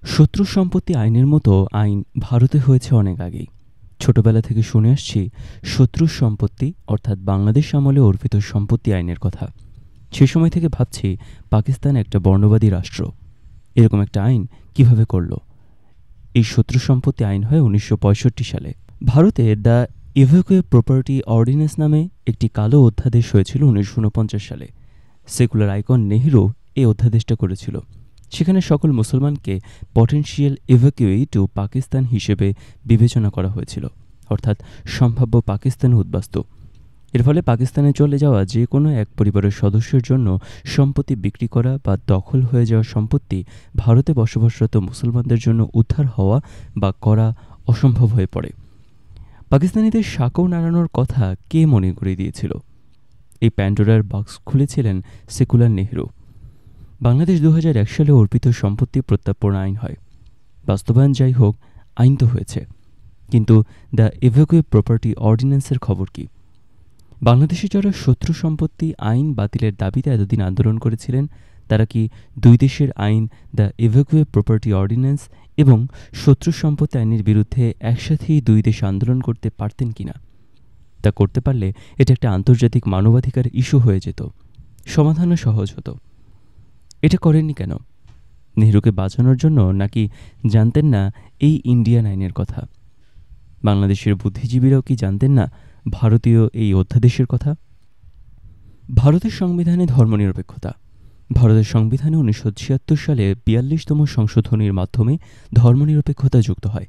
শত্রু সম্পত্তি আইনের মতো আইন ভারতে হয়েছে অনেক আগেই। ছোটবেলা থেকে শুনে আসছি শত্রুর সম্পত্তি অর্থাৎ বাংলাদেশ আমলে অর্পিত সম্পত্তি আইনের কথা। সে সময় থেকে ভাবছি পাকিস্তান একটা বর্ণবাদী রাষ্ট্র, এরকম একটা আইন কিভাবে করল। এই শত্রু সম্পত্তি আইন হয় 1965 সালে। ভারতে দ্য ইভ্যাকুয়ে প্রপার্টি অর্ডিন্যান্স নামে একটি কালো অধ্যাদেশ হয়েছিল 1949 সালে। সেকুলার আইকন নেহেরু এই অধ্যাদেশটা করেছিল। সেখানে সকল মুসলমানকে পটেনশিয়াল ইভ্যাকুয়ি টু পাকিস্তান হিসেবে বিবেচনা করা হয়েছিল, অর্থাৎ সম্ভাব্য পাকিস্তানে উদ্বাস্তু। এর ফলে পাকিস্তানে চলে যাওয়া যে কোনো এক পরিবারের সদস্যের জন্য সম্পত্তি বিক্রি করা বা দখল হয়ে যাওয়া সম্পত্তি ভারতে বসবাসরত মুসলমানদের জন্য উদ্ধার হওয়া বা করা অসম্ভব হয়ে পড়ে। পাকিস্তানিদের সাঁকো নাড়ানোর কথা কে মনে করিয়ে দিয়েছিল? এই প্যান্ডোরার বাক্স খুলেছিলেন সেকুলার নেহেরু। বাংলাদেশ 2001 সালে অর্পিত সম্পত্তি প্রত্যার্পণ আইন হয়। বাস্তবায়ন যাই হোক, আইন তো হয়েছে, কিন্তু দ্য ইভ্যাকুয়ে প্রপার্টি অর্ডিন্যান্সের খবর কি? বাংলাদেশে যারা শত্রু সম্পত্তি আইন বাতিলের দাবিতে এতদিন আন্দোলন করেছিলেন, তারা কি দুই দেশের আইন দ্য ইভ্যাকুয়ে প্রপার্টি অর্ডিন্যান্স এবং শত্রু সম্পত্তি আইনের বিরুদ্ধে একসাথেই দুই দেশ আন্দোলন করতে পারতেন কিনা? তা করতে পারলে এটা একটা আন্তর্জাতিক মানবাধিকার ইস্যু হয়ে যেত, সমাধানও সহজ হতো। এটা করেননি কেন? নেহরুকে বাঁচানোর জন্য, নাকি জানতেন না এই ইন্ডিয়ান আইনের কথা? বাংলাদেশের বুদ্ধিজীবীরাও কি জানতেন না ভারতীয় এই অধ্যাদেশের কথা? ভারতের সংবিধানে ধর্মনিরপেক্ষতা। ভারতের সংবিধানে 1976 সালে 42তম সংশোধনীর মাধ্যমে ধর্মনিরপেক্ষতা যুক্ত হয়।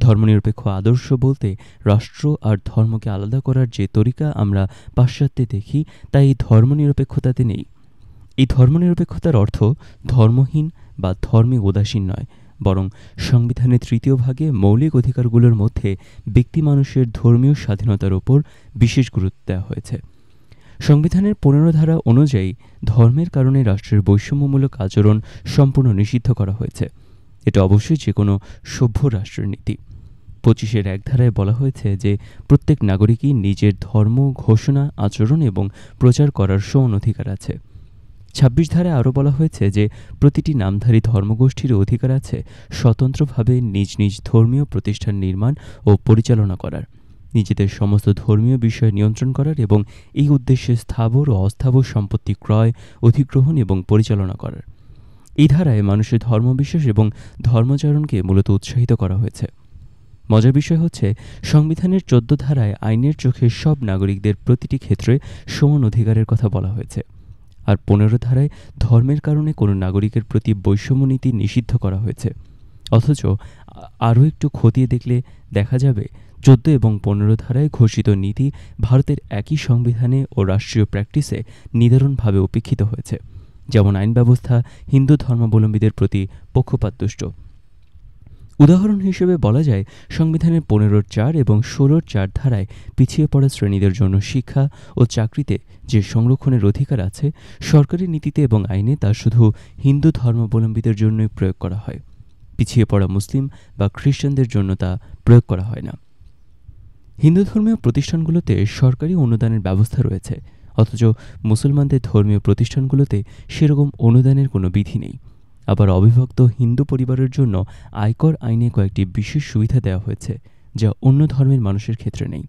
ধর্মনিরপেক্ষ আদর্শ বলতে রাষ্ট্র আর ধর্মকে আলাদা করার যে তরিকা আমরা পাশ্চাত্যে দেখি, তা এই ধর্মনিরপেক্ষতাতে নেই। এই ধর্মনিরপেক্ষতার অর্থ ধর্মহীন বা ধর্মে উদাসীন নয়, বরং সংবিধানের 3য় ভাগে মৌলিক অধিকারগুলোর মধ্যে ব্যক্তি মানুষের ধর্মীয় স্বাধীনতার ওপর বিশেষ গুরুত্ব দেওয়া হয়েছে। সংবিধানের 15 ধারা অনুযায়ী ধর্মের কারণে রাষ্ট্রের বৈষম্যমূলক আচরণ সম্পূর্ণ নিষিদ্ধ করা হয়েছে। এটা অবশ্যই যে কোনো সভ্য রাষ্ট্রের নীতি। 25-এর 1 ধারায় বলা হয়েছে যে প্রত্যেক নাগরিকই নিজের ধর্ম ঘোষণা, আচরণ এবং প্রচার করার সমান অধিকার আছে। 26 ধারায় আরও বলা হয়েছে যে প্রতিটি নামধারী ধর্মগোষ্ঠীর অধিকার আছে স্বতন্ত্রভাবে নিজ নিজ ধর্মীয় প্রতিষ্ঠান নির্মাণ ও পরিচালনা করার, নিজেদের সমস্ত ধর্মীয় বিষয় নিয়ন্ত্রণ করার এবং এই উদ্দেশ্যে স্থাবর ও অস্থাবর সম্পত্তি ক্রয়, অধিগ্রহণ এবং পরিচালনা করার। এই ধারায় মানুষের ধর্মবিশ্বাস এবং ধর্মাচরণকে মূলত উৎসাহিত করা হয়েছে। মজার বিষয় হচ্ছে, সংবিধানের 14 ধারায় আইনের চোখে সব নাগরিকদের প্রতিটি ক্ষেত্রে সমান অধিকারের কথা বলা হয়েছে, আর 15 ধারায় ধর্মের কারণে কোনো নাগরিকের প্রতি বৈষম্য নীতি নিষিদ্ধ করা হয়েছে। অথচ আরও একটু খতিয়ে দেখলে দেখা যাবে 14 এবং 15 ধারায় ঘোষিত নীতি ভারতের একই সংবিধানে ও রাষ্ট্রীয় প্র্যাকটিসে নিদারুণভাবে উপেক্ষিত হয়েছে। যেমন আইন ব্যবস্থা হিন্দু ধর্মাবলম্বীদের প্রতি পক্ষপাতদুষ্ট। উদাহরণ হিসেবে বলা যায়, সংবিধানের 15(4) এবং 16(4) ধারায় পিছিয়ে পড়া শ্রেণীদের জন্য শিক্ষা ও চাকরিতে যে সংরক্ষণের অধিকার আছে, সরকারি নীতিতে এবং আইনে তা শুধু হিন্দু ধর্মাবলম্বীদের জন্যই প্রয়োগ করা হয়। পিছিয়ে পড়া মুসলিম বা খ্রিস্টানদের জন্য তা প্রয়োগ করা হয় না। হিন্দু ধর্মীয় প্রতিষ্ঠানগুলোতে সরকারি অনুদানের ব্যবস্থা রয়েছে, অথচ মুসলমানদের ধর্মীয় প্রতিষ্ঠানগুলোতে সেরকম অনুদানের কোনো বিধি নেই। আবার অবিভক্ত হিন্দু পরিবারের জন্য আয়কর আইনে কয়েকটি বিশেষ সুবিধা দেওয়া হয়েছে, যা অন্য ধর্মের মানুষের ক্ষেত্রে নেই।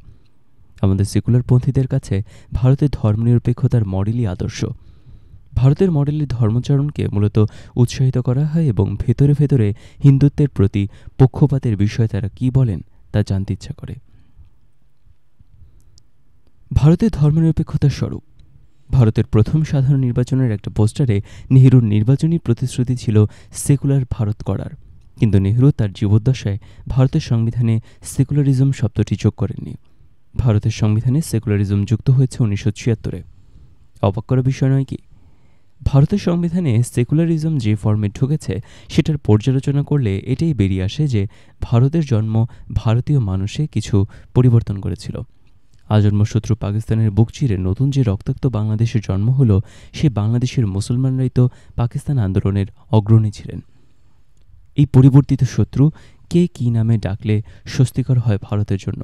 আমাদের সেকুলারপন্থীদের কাছে ভারতের ধর্মনিরপেক্ষতার মডেলই আদর্শ। ভারতের মডেলের ধর্মাচরণকে মূলত উৎসাহিত করা হয় এবং ভেতরে ভেতরে হিন্দুত্বের প্রতি পক্ষপাতের বিষয়ে তারা কী বলেন তা জানতে ইচ্ছা করে। ভারতের ধর্মনিরপেক্ষতার স্বরূপ। ভারতের প্রথম সাধারণ নির্বাচনের একটা পোস্টারে নেহরুর নির্বাচনী প্রতিশ্রুতি ছিল সেকুলার ভারত করার, কিন্তু নেহরু তার জীবদ্দশায় ভারতের সংবিধানে সেকুলারিজম শব্দটি যোগ করেননি। ভারতের সংবিধানে সেকুলারিজম যুক্ত হয়েছে 1976-এ। অবাক করার বিষয় নয় কি? ভারতের সংবিধানে সেকুলারিজম যে ফর্মে ঢুকেছে সেটার পর্যালোচনা করলে এটাই বেরিয়ে আসে যে ভারতের জন্ম ভারতীয় মানুষে কিছু পরিবর্তন করেছিল। আজন্ম শত্রু পাকিস্তানের বুক চিরে নতুন যে রক্তাক্ত বাংলাদেশের জন্ম হলো, সে বাংলাদেশের মুসলমানরাই তো পাকিস্তান আন্দোলনের অগ্রণী ছিলেন। এই পরিবর্তিত শত্রু কে কী নামে ডাকলে স্বস্তিকর হয় ভারতের জন্য?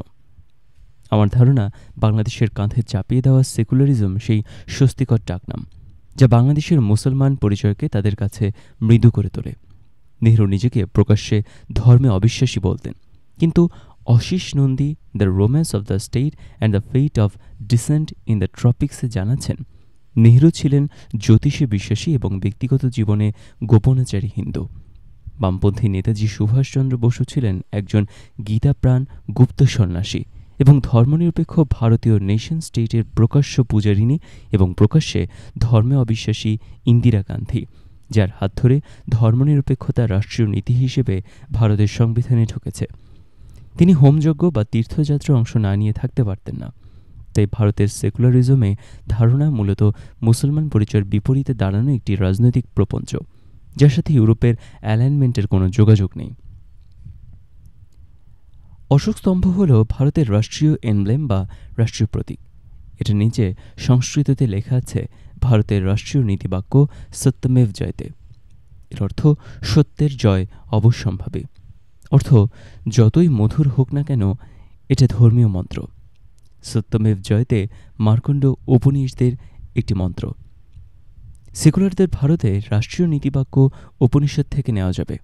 আমার ধারণা, বাংলাদেশের কাঁধে চাপিয়ে দেওয়া সেকুলারিজম সেই স্বস্তিকর ডাকনাম, যা বাংলাদেশের মুসলমান পরিচয়কে তাদের কাছে মৃদু করে তোলে। নেহরু নিজেকে প্রকাশ্যে ধর্মে অবিশ্বাসী বলতেন, কিন্তু Ashis Nandy the romance of the state and the fate of dissent in the ট্রপিক্সে জানাচ্ছেন নেহরু ছিলেন জ্যোতিষে বিশ্বাসী এবং ব্যক্তিগত জীবনে গোপনাচারী হিন্দু। বামপন্থী নেতাজি সুভাষচন্দ্র বসু ছিলেন একজন গীতাপ্রাণ গুপ্ত সন্ন্যাসী এবং ধর্মনিরপেক্ষ ভারতীয় নেশন স্টেটের প্রকাশ্য পূজারিণী এবং প্রকাশ্যে ধর্মে অবিশ্বাসী ইন্দিরা গান্ধী, যার হাত ধরে ধর্মনিরপেক্ষতা রাষ্ট্রীয় নীতি হিসেবে ভারতের সংবিধানে ঢুকেছে। তিনি হোমযজ্ঞ বা তীর্থযাত্রায় অংশ না নিয়ে থাকতে পারতেন না। তাই ভারতের সেকুলারিজমে ধারণা মূলত মুসলমান পরিচয়ের বিপরীতে দাঁড়ানো একটি রাজনৈতিক প্রপঞ্চ, যার সাথে ইউরোপের অ্যালাইনমেন্টের কোনো যোগাযোগ নেই। অশোক স্তম্ভ হল ভারতের রাষ্ট্রীয় এমব্লেম বা রাষ্ট্রীয় প্রতীক। এটা নিচে সংস্কৃততে লেখা আছে ভারতের রাষ্ট্রীয় নীতিবাক্য সত্যমেভ জয়তে। এর অর্থ সত্যের জয় অবশ্যম্ভাবী। অর্থ যতই মধুর হোক না কেন, এটা ধর্মীয় মন্ত্র। সত্যমেভ জয়তে মার্কণ্ড উপনিষদের একটি মন্ত্র। সেকুলারদের ভারতে রাষ্ট্রীয় নীতিবাক্য উপনিষদ থেকে নেওয়া যাবে,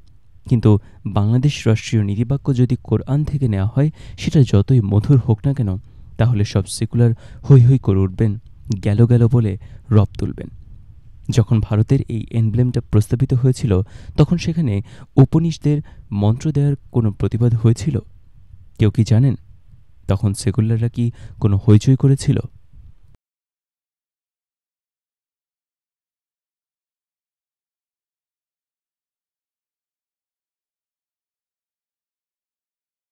কিন্তু বাংলাদেশ রাষ্ট্রীয় নীতিবাক্য যদি কোরআন থেকে নেওয়া হয়, সেটা যতই মধুর হোক না কেন, তাহলে সব সেকুলার হৈ হৈ করে উঠবেন, গেল গেল বলে রব তুলবেন। যখন ভারতের এই এমব্লেমটা প্রস্তাবিত হয়েছিল, তখন সেখানে উপনিষদের মন্ত্র দেওয়ার কোনো প্রতিবাদ হয়েছিল? কেউ কি জানেন তখন সেকুলাররা কি কোনো হইচই করেছিল?